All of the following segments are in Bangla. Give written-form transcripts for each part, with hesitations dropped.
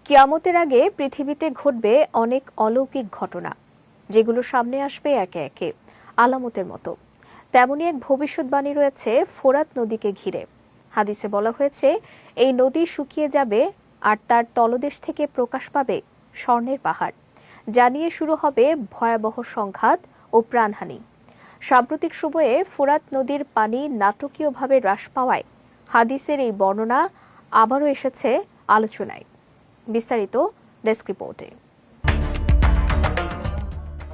কিয়ামতের আগে পৃথিবীতে ঘটবে অনেক অলৌকিক ঘটনা, যেগুলো সামনে আসবে একে একে আলামতের মতো। তেমনই এক ভবিষ্যৎবাণী রয়েছে ফোরাত নদীকে ঘিরে। হাদিসে বলা হয়েছে, এই নদী শুকিয়ে যাবে আর তার তলদেশ থেকে প্রকাশ পাবে স্বর্ণের পাহাড়, যা নিয়ে শুরু হবে ভয়াবহ সংঘাত ও প্রাণহানি। সাম্প্রতিক সময়ে ফোরাত নদীর পানি নাটকীয়ভাবে হ্রাস পাওয়ায় হাদিসের এই বর্ণনা আবারও এসেছে আলোচনায়। বিস্তারিত ডেস্ক রিপোর্টে।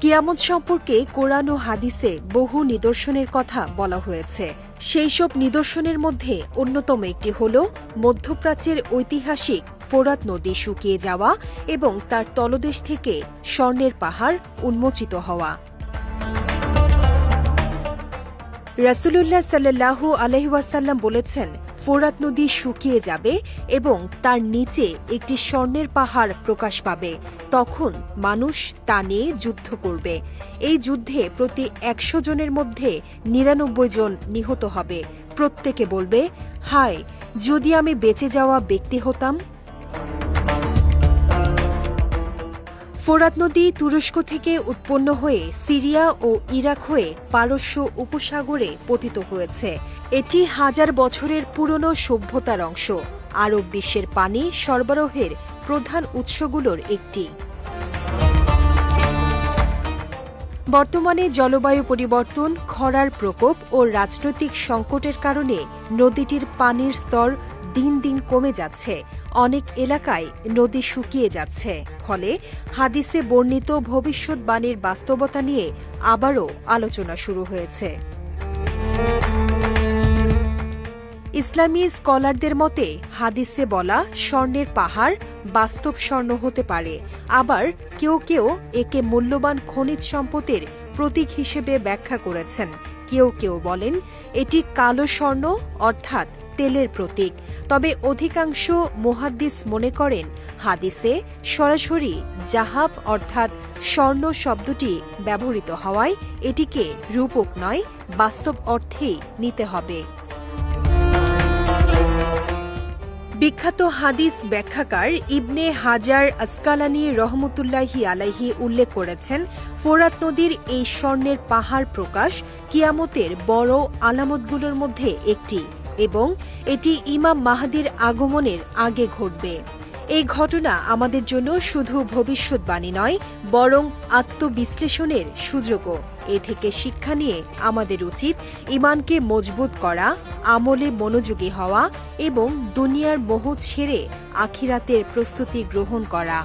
কিয়ামত সম্পর্কে কোরআন ও হাদিসে বহু নিদর্শনের কথা বলা হয়েছে। সেই সব নিদর্শনের মধ্যে অন্যতম একটি হল মধ্যপ্রাচ্যের ঐতিহাসিক ফোরাত নদী শুকিয়ে যাওয়া এবং তার তলদেশ থেকে স্বর্ণের পাহাড় উন্মোচিত হওয়া। রাসূলুল্লাহ সাল্লাল্লাহু আলাইহি ওয়াসাল্লাম বলেছেন, ফোরাত নদী শুকিয়ে যাবে এবং তার নিচে একটি স্বর্ণের পাহাড় প্রকাশ পাবে। তখন মানুষ তা নিয়ে যুদ্ধ করবে। এই যুদ্ধে প্রতি ১০০ জনের মধ্যে ৯৯ জন নিহত হবে। প্রত্যেকে বলবে, হায়, যদি আমি বেঁচে যাওয়া ব্যক্তি হতাম। ফোরাত নদী তুরস্ক থেকে উৎপন্ন হয়ে সিরিয়া ও ইরাক হয়ে পারস্য উপসাগরে পতিত হয়েছে। এটি হাজার বছরের পুরনো সভ্যতার অংশ। আরব বিশ্বের পানি সরবরাহের প্রধান উৎসগুলোর একটি। বর্তমানে জলবায়ু পরিবর্তন, খরার প্রকোপ ও রাজনৈতিক সংকটের কারণে নদীটির পানির স্তর দিন দিন কমে যাচ্ছে। অনেক এলাকায় নদী শুকিয়ে যাচ্ছে। ফলে হাদিসে বর্ণিত ভবিষ্যৎবাণীর বাস্তবতা নিয়ে আবারও আলোচনা শুরু হয়েছে। ইসলামী স্কলারদের মতে হাদিসে বলা স্বর্ণের পাহাড় বাস্তব স্বর্ণ হতে পারে। আবার কেউ কেউ একে মূল্যবান খনিজ সম্পদের প্রতীক হিসেবে ব্যাখ্যা করেছেন। কেউ কেউ বলেন এটি কালো স্বর্ণ অর্থাৎ তেলের প্রতীক। তবে অধিকাংশ মুহাদ্দিস মনে করেন হাদিসে সরাসরি জাহাব অর্থাৎ স্বর্ণ শব্দটি ব্যবহৃত হওয়ায় এটিকে রূপক নয়, বাস্তব অর্থেই নিতে হবে। বিখ্যাত হাদিস ব্যাখ্যাকার ইবনে হাজার আসকালানী রহমতুল্লাহি আলাইহি উল্লেখ করেছেন, ফোরাত নদীর এই স্বর্ণের পাহাড় প্রকাশ কিয়ামতের বড় আলামতগুলোর মধ্যে একটি এবং এটি ইমাম মাহদীর আগমনের আগে ঘটবে। এই ঘটনা আমাদের জন্য শুধু ভবিষ্যৎবাণী নয়, বরং আত্মবিশ্লেষণের সুযোগও। এ থেকে শিক্ষা নিয়ে আমাদের উচিত ঈমানকে মজবুত করা, আমলে মনোযোগী হওয়া এবং দুনিয়ার মোহ ছেড়ে আখিরাতের প্রস্তুতি গ্রহণ করা।